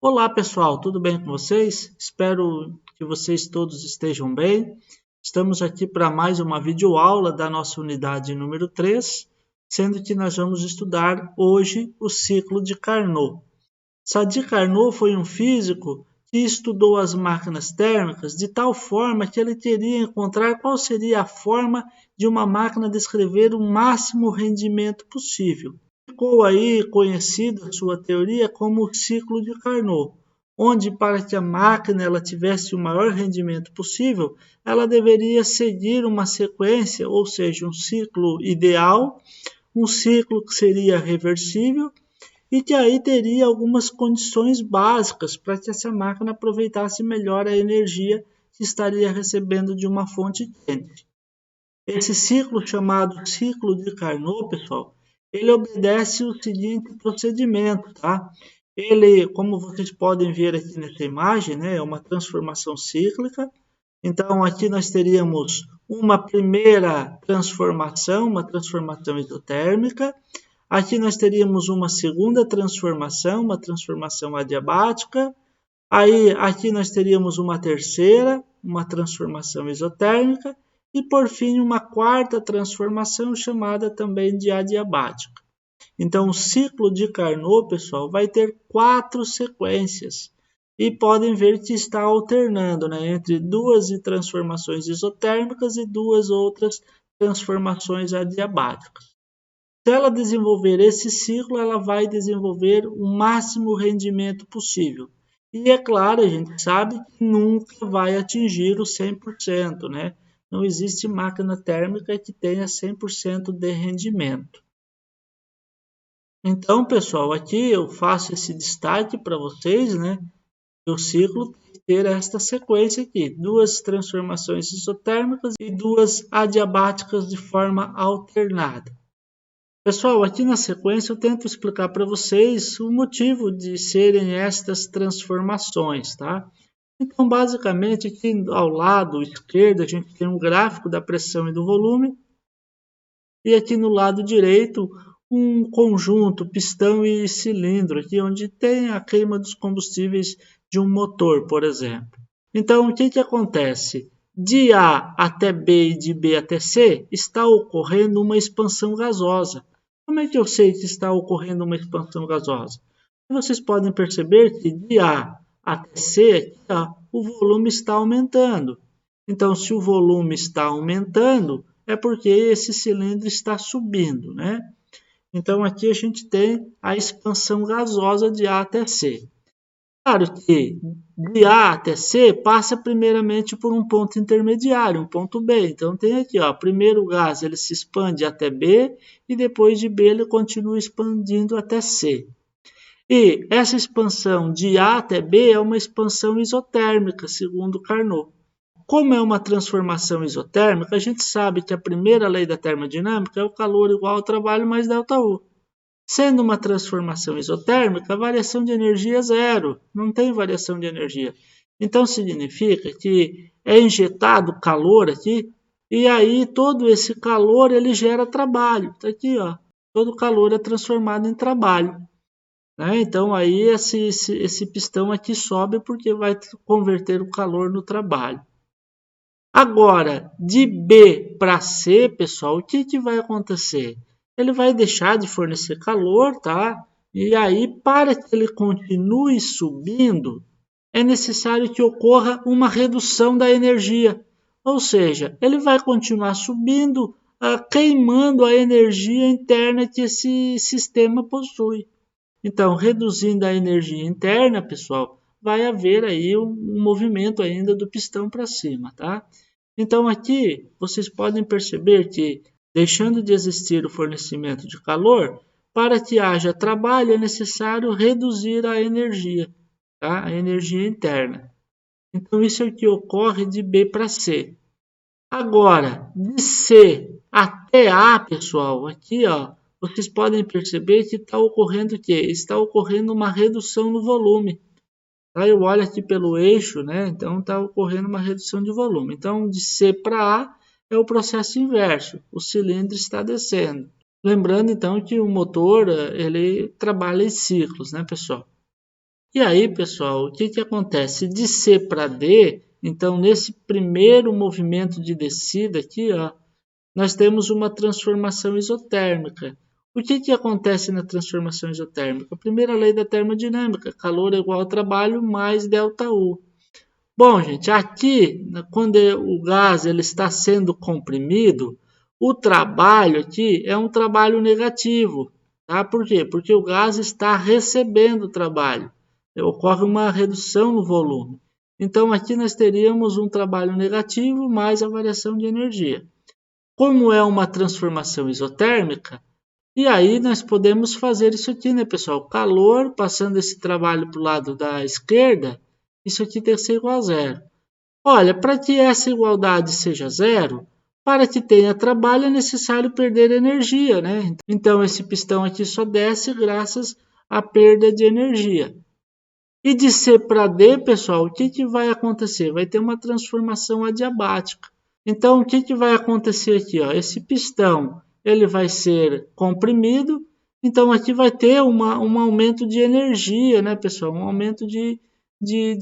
Olá pessoal, tudo bem com vocês? Espero que vocês todos estejam bem. Estamos aqui para mais uma videoaula da nossa unidade número 3, sendo que nós vamos estudar hoje o ciclo de Carnot. Sadi Carnot foi um físico que estudou as máquinas térmicas de tal forma que ele queria encontrar qual seria a forma de uma máquina descrever o máximo rendimento possível. Ficou aí conhecida sua teoria como o ciclo de Carnot, onde para que a máquina ela tivesse o maior rendimento possível, ela deveria seguir uma sequência, ou seja, um ciclo ideal, um ciclo que seria reversível e que aí teria algumas condições básicas para que essa máquina aproveitasse melhor a energia que estaria recebendo de uma fonte quente. Esse ciclo chamado ciclo de Carnot, pessoal, ele obedece o seguinte procedimento, tá? Ele, como vocês podem ver aqui nessa imagem, né, é uma transformação cíclica. Então, aqui nós teríamos uma primeira transformação, uma transformação isotérmica. Aqui nós teríamos uma segunda transformação, uma transformação adiabática. Aí, aqui nós teríamos uma terceira, uma transformação isotérmica. E, por fim, uma quarta transformação chamada também de adiabática. Então, o ciclo de Carnot, pessoal, vai ter 4 sequências. E podem ver que está alternando, né, entre 2 transformações isotérmicas e 2 outras transformações adiabáticas. Se ela desenvolver esse ciclo, ela vai desenvolver o máximo rendimento possível. E é claro, a gente sabe que nunca vai atingir o 100%, né? Não existe máquina térmica que tenha 100% de rendimento. Então, pessoal, aqui eu faço esse destaque para vocês, né? O ciclo tem que ter esta sequência aqui, 2 transformações isotérmicas e 2 adiabáticas de forma alternada. Pessoal, aqui na sequência eu tento explicar para vocês o motivo de serem estas transformações, tá? Então, basicamente, aqui ao lado esquerdo a gente tem um gráfico da pressão e do volume. E aqui no lado direito, um conjunto, pistão e cilindro, aqui onde tem a queima dos combustíveis de um motor, por exemplo. Então, o que acontece? De A até B e de B até C está ocorrendo uma expansão gasosa. Como é que eu sei que está ocorrendo uma expansão gasosa? Vocês podem perceber que de A até C, o volume está aumentando. Então, se o volume está aumentando, é porque esse cilindro está subindo, né? Então, aqui a gente tem a expansão gasosa de A até C. Claro que de A até C passa primeiramente por um ponto intermediário, um ponto B. Então, tem aqui, ó, primeiro o gás ele se expande até B e depois de B ele continua expandindo até C. E essa expansão de A até B é uma expansão isotérmica, segundo Carnot. Como é uma transformação isotérmica, a gente sabe que a primeira lei da termodinâmica é o calor igual ao trabalho mais ΔU. Sendo uma transformação isotérmica, a variação de energia é zero, não tem variação de energia. Então significa que é injetado calor aqui, e aí todo esse calor ele gera trabalho. Está aqui, ó, todo calor é transformado em trabalho. Né? Então aí esse pistão aqui sobe porque vai converter o calor no trabalho. Agora, de B para C, pessoal, o que vai acontecer? Ele vai deixar de fornecer calor, tá? E aí, para que ele continue subindo, é necessário que ocorra uma redução da energia. Ou seja, ele vai continuar subindo, queimando a energia interna que esse sistema possui. Então, reduzindo a energia interna, pessoal, vai haver aí um movimento ainda do pistão para cima, tá? Então, aqui vocês podem perceber que, deixando de existir o fornecimento de calor, para que haja trabalho é necessário reduzir a energia, tá? A energia interna. Então, isso é o que ocorre de B para C. Agora, de C até A, pessoal, aqui ó, vocês podem perceber que está ocorrendo o quê? Está ocorrendo uma redução no volume. Tá? Eu olho aqui pelo eixo, né? Então está ocorrendo uma redução de volume. Então, de C para A é o processo inverso. O cilindro está descendo. Lembrando, então, que o motor ele trabalha em ciclos, né, pessoal? E aí, pessoal, o que acontece? De C para D, então nesse primeiro movimento de descida aqui, ó, nós temos uma transformação isotérmica. O que acontece na transformação isotérmica? A primeira lei da termodinâmica, calor é igual ao trabalho mais ΔU. Bom, gente, aqui, quando o gás ele está sendo comprimido, o trabalho aqui é um trabalho negativo. Tá? Por quê? Porque o gás está recebendo trabalho. Ocorre uma redução no volume. Então, aqui nós teríamos um trabalho negativo mais a variação de energia. Como é uma transformação isotérmica, e aí nós podemos fazer isso aqui, né, pessoal? Calor, passando esse trabalho para o lado da esquerda, isso aqui tem que ser igual a zero. Olha, para que essa igualdade seja zero, para que tenha trabalho é necessário perder energia, né? Então esse pistão aqui só desce graças à perda de energia. E de C para D, pessoal, o que vai acontecer? Vai ter uma transformação adiabática. Então, o que vai acontecer aqui? Ó? Esse pistão ele vai ser comprimido, então aqui vai ter um aumento de energia, né, pessoal? Um aumento de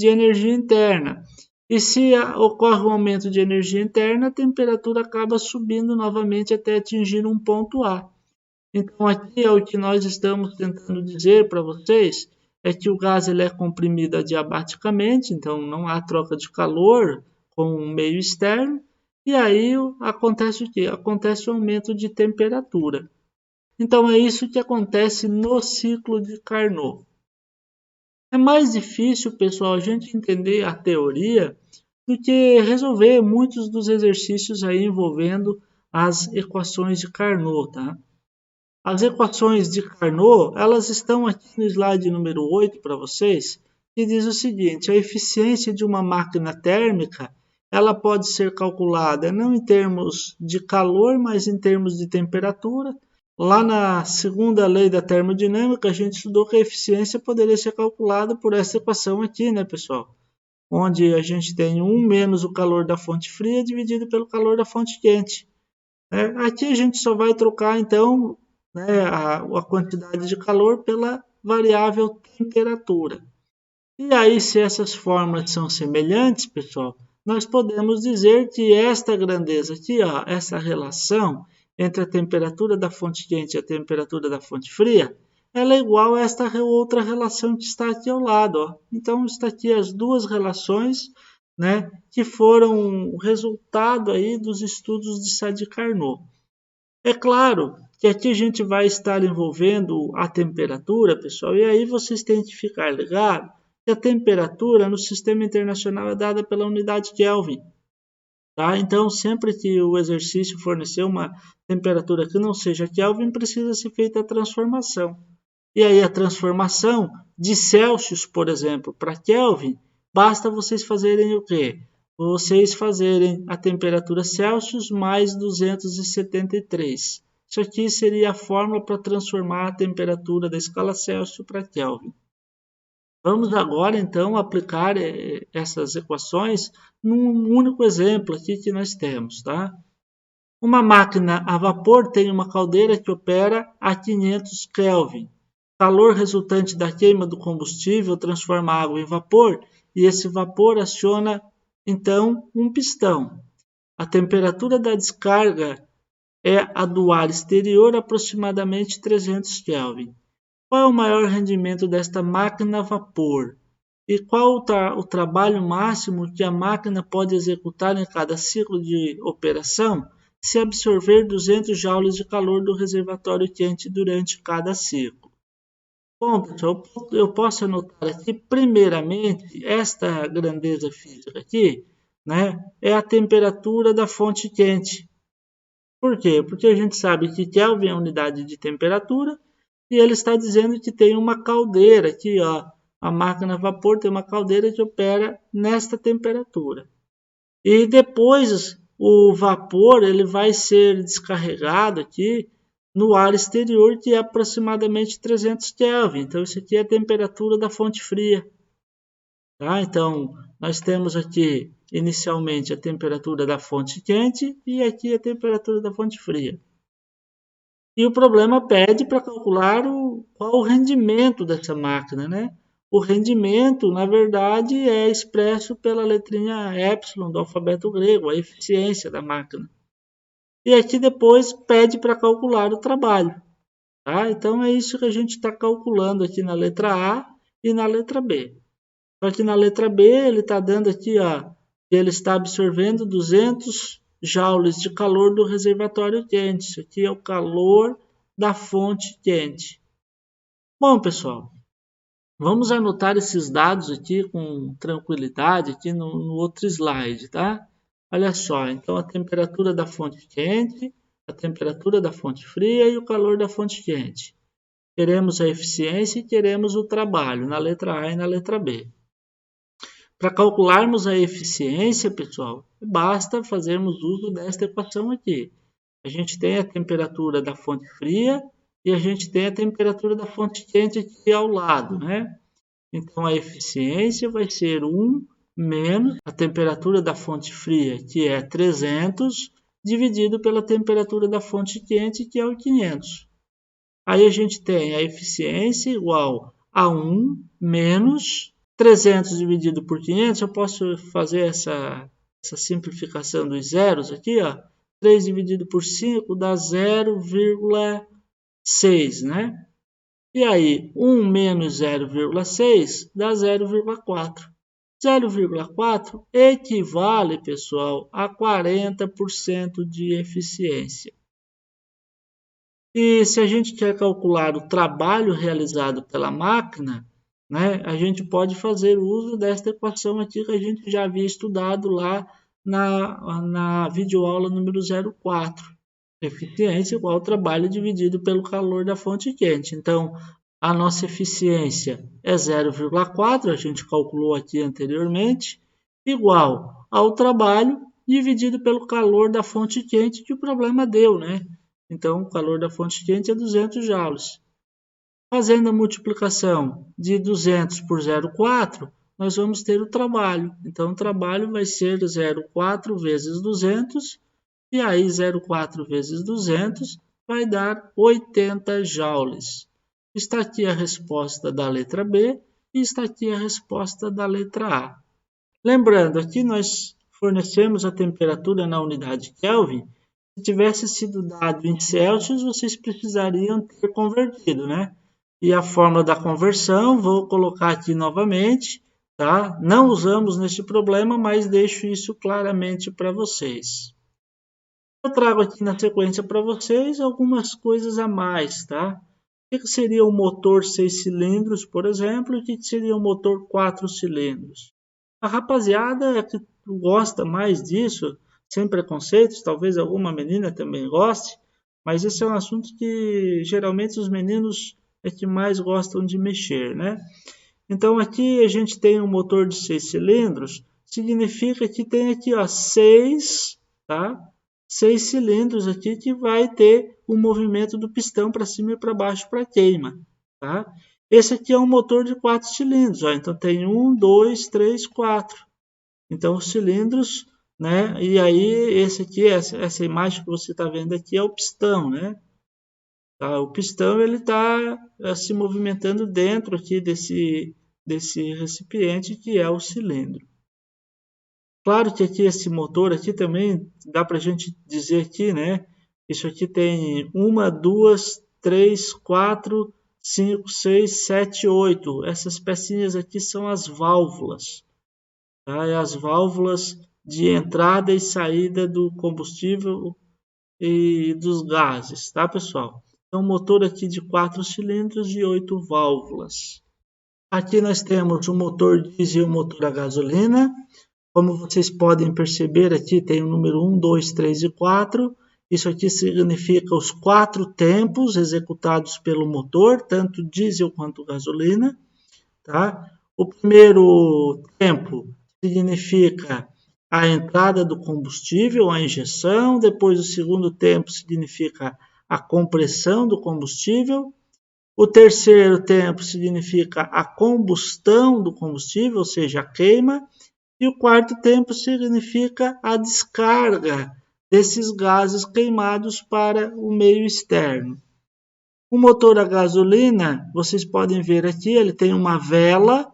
energia interna. E se ocorre um aumento de energia interna, a temperatura acaba subindo novamente até atingir um ponto A. Então, aqui é o que nós estamos tentando dizer para vocês, é que o gás ele é comprimido adiabaticamente, então não há troca de calor com o meio externo, e aí acontece o quê? Acontece o aumento de temperatura. Então, é isso que acontece no ciclo de Carnot. É mais difícil, pessoal, a gente entender a teoria do que resolver muitos dos exercícios aí envolvendo as equações de Carnot, tá? As equações de Carnot, elas estão aqui no slide número 8 para vocês, que diz o seguinte: a eficiência de uma máquina térmica, ela pode ser calculada não em termos de calor, mas em termos de temperatura. Lá na segunda lei da termodinâmica, a gente estudou que a eficiência poderia ser calculada por essa equação aqui, né, pessoal? Onde a gente tem 1 menos o calor da fonte fria dividido pelo calor da fonte quente. Aqui a gente só vai trocar, então, né, a quantidade de calor pela variável temperatura. E aí, se essas fórmulas são semelhantes, pessoal, nós podemos dizer que esta grandeza aqui, ó, essa relação entre a temperatura da fonte quente e a temperatura da fonte fria, ela é igual a esta outra relação que está aqui ao lado. Ó. Então, está aqui as duas relações, né, que foram resultado aí dos estudos de Sadi-Carnot. É claro que aqui a gente vai estar envolvendo a temperatura, pessoal, e aí vocês têm que ficar ligados que a temperatura no sistema internacional é dada pela unidade Kelvin. Tá? Então, sempre que o exercício fornecer uma temperatura que não seja Kelvin, precisa ser feita a transformação. E aí a transformação de Celsius, por exemplo, para Kelvin, basta vocês fazerem o quê? Vocês fazerem a temperatura Celsius mais 273. Isso aqui seria a fórmula para transformar a temperatura da escala Celsius para Kelvin. Vamos agora, então, aplicar essas equações num único exemplo aqui que nós temos, tá? Uma máquina a vapor tem uma caldeira que opera a 500 Kelvin. Calor resultante da queima do combustível transforma a água em vapor e esse vapor aciona, então, um pistão. A temperatura da descarga é a do ar exterior, aproximadamente 300 Kelvin. Qual é o maior rendimento desta máquina a vapor? E qual o trabalho máximo que a máquina pode executar em cada ciclo de operação se absorver 200 joules de calor do reservatório quente durante cada ciclo? Bom, pessoal, eu posso anotar aqui, primeiramente, esta grandeza física aqui, né, é a temperatura da fonte quente. Por quê? Porque a gente sabe que Kelvin é a unidade de temperatura e ele está dizendo que tem uma caldeira aqui, ó. A máquina a vapor tem uma caldeira que opera nesta temperatura. E depois o vapor ele vai ser descarregado aqui no ar exterior, que é aproximadamente 300 Kelvin. Então, isso aqui é a temperatura da fonte fria. Tá? Então, nós temos aqui inicialmente a temperatura da fonte quente e aqui a temperatura da fonte fria. E o problema pede para calcular qual o rendimento dessa máquina, né? o rendimento, na verdade, é expresso pela letrinha epsilon do alfabeto grego, a eficiência da máquina. E aqui depois pede para calcular o trabalho. Tá? Então é isso que a gente está calculando aqui na letra A e na letra B. Só que na letra B ele está dando aqui, ó, que ele está absorvendo 200 joules de calor do reservatório quente. Isso aqui é o calor da fonte quente. Bom, pessoal, vamos anotar esses dados aqui com tranquilidade aqui no outro slide, tá? Olha só, então a temperatura da fonte quente, a temperatura da fonte fria e o calor da fonte quente. Queremos a eficiência e queremos o trabalho na letra A e na letra B. Para calcularmos a eficiência, pessoal, basta fazermos uso desta equação aqui. A gente tem a temperatura da fonte fria e a gente tem a temperatura da fonte quente aqui ao lado, né? Então, a eficiência vai ser 1 menos a temperatura da fonte fria, que é 300, dividido pela temperatura da fonte quente, que é o 500. Aí a gente tem a eficiência igual a 1 menos 300 dividido por 500. Eu posso fazer essa simplificação dos zeros aqui, ó. 3 dividido por 5 dá 0,6, né? E aí, 1 menos 0,6 dá 0,4. 0,4 equivale, pessoal, a 40% de eficiência. E se a gente quer calcular o trabalho realizado pela máquina, né, a gente pode fazer uso desta equação aqui que a gente já havia estudado lá na videoaula número 04. Eficiência igual ao trabalho dividido pelo calor da fonte quente. Então, a nossa eficiência é 0,4, a gente calculou aqui anteriormente, igual ao trabalho dividido pelo calor da fonte quente que o problema deu, né? Então, o calor da fonte quente é 200 joules. Fazendo a multiplicação de 200 por 0,4, nós vamos ter o trabalho. Então, o trabalho vai ser 0,4 vezes 200, e aí 0,4 vezes 200 vai dar 80 joules. Está aqui a resposta da letra B e está aqui a resposta da letra A. Lembrando, aqui nós fornecemos a temperatura na unidade Kelvin. Se tivesse sido dado em Celsius, vocês precisariam ter convertido, né? E a fórmula da conversão, vou colocar aqui novamente, tá? Não usamos neste problema, mas deixo isso claramente para vocês. Eu trago aqui na sequência para vocês algumas coisas a mais, tá? O que seria um motor 6 cilindros, por exemplo, e o que seria um motor 4 cilindros? A rapaziada que gosta mais disso, sem preconceitos, talvez alguma menina também goste, mas esse é um assunto que geralmente os meninos é que mais gostam de mexer, né? Então aqui a gente tem um motor de 6 cilindros, significa que tem aqui, ó, 6, tá? 6 cilindros aqui que vai ter o movimento do pistão para cima e para baixo para queima, tá? Esse aqui é um motor de 4 cilindros, ó, então tem 1, 2, 3, 4. Então os cilindros, né? E aí esse aqui, essa imagem que você está vendo aqui é o pistão, né? Tá? O pistão ele está se movimentando dentro aqui desse recipiente que é o cilindro. Claro que aqui esse motor aqui também dá para a gente dizer aqui, né? Isso aqui tem 1, 2, 3, 4, 5, 6, 7, 8. Essas pecinhas aqui são as válvulas. Tá? É as válvulas de entrada e saída do combustível e dos gases, tá, pessoal? Então, um motor aqui de 4 cilindros e 8 válvulas. Aqui nós temos o motor diesel e o motor a gasolina. Como vocês podem perceber, aqui tem o número 1, 2, 3 e 4. Isso aqui significa os 4 tempos executados pelo motor, tanto diesel quanto gasolina. Tá? O primeiro tempo significa a entrada do combustível, a injeção. Depois, o segundo tempo significa a compressão do combustível. O terceiro tempo significa a combustão do combustível, ou seja, a queima. E o quarto tempo significa a descarga desses gases queimados para o meio externo. O motor a gasolina, vocês podem ver aqui, ele tem uma vela.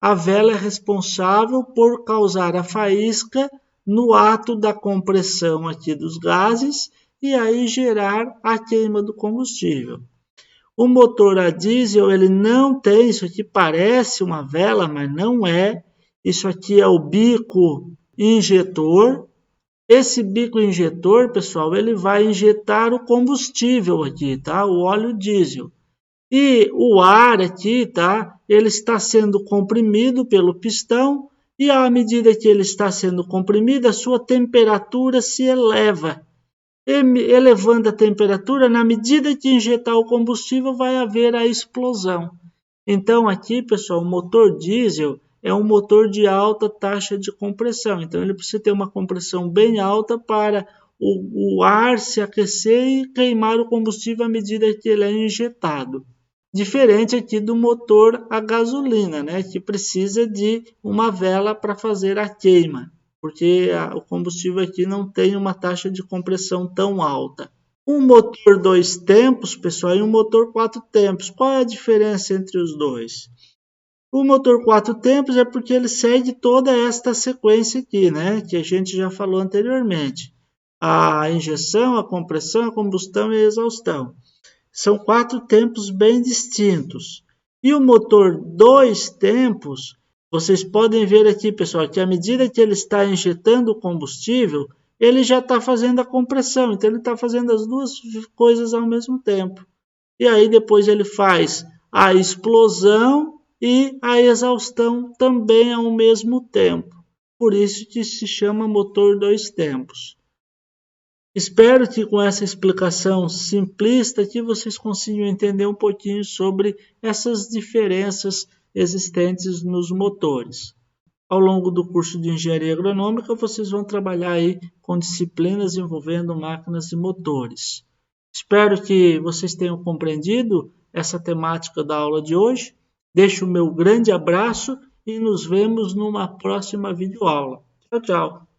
A vela é responsável por causar a faísca no ato da compressão aqui dos gases e aí gerar a queima do combustível. O motor a diesel, ele não tem, isso aqui parece uma vela, mas não é. Isso aqui é o bico injetor. Esse bico injetor, pessoal, ele vai injetar o combustível aqui, tá? O óleo diesel. E o ar aqui, tá? Ele está sendo comprimido pelo pistão e à medida que ele está sendo comprimido, a sua temperatura se eleva. Elevando a temperatura, na medida que injetar o combustível, vai haver a explosão. Então aqui, pessoal, o motor diesel é um motor de alta taxa de compressão. Então ele precisa ter uma compressão bem alta para o ar se aquecer e queimar o combustível à medida que ele é injetado. Diferente aqui do motor a gasolina, né, que precisa de uma vela para fazer a queima, porque o combustível aqui não tem uma taxa de compressão tão alta. Um motor 2 tempos, pessoal, e um motor 4 tempos. Qual é a diferença entre os dois? O motor 4 tempos é porque ele segue toda esta sequência aqui, né, que a gente já falou anteriormente. A injeção, a compressão, a combustão e a exaustão. São 4 tempos bem distintos. E o motor 2 tempos, vocês podem ver aqui, pessoal, que à medida que ele está injetando o combustível, ele já está fazendo a compressão. Então, ele está fazendo as duas coisas ao mesmo tempo. E aí, depois ele faz a explosão e a exaustão também ao mesmo tempo. Por isso que se chama motor 2 tempos. Espero que com essa explicação simplista que vocês consigam entender um pouquinho sobre essas diferenças existentes nos motores. Ao longo do curso de Engenharia Agronômica, vocês vão trabalhar aí com disciplinas envolvendo máquinas e motores. Espero que vocês tenham compreendido essa temática da aula de hoje. Deixo o meu grande abraço e nos vemos numa próxima videoaula. Tchau, tchau!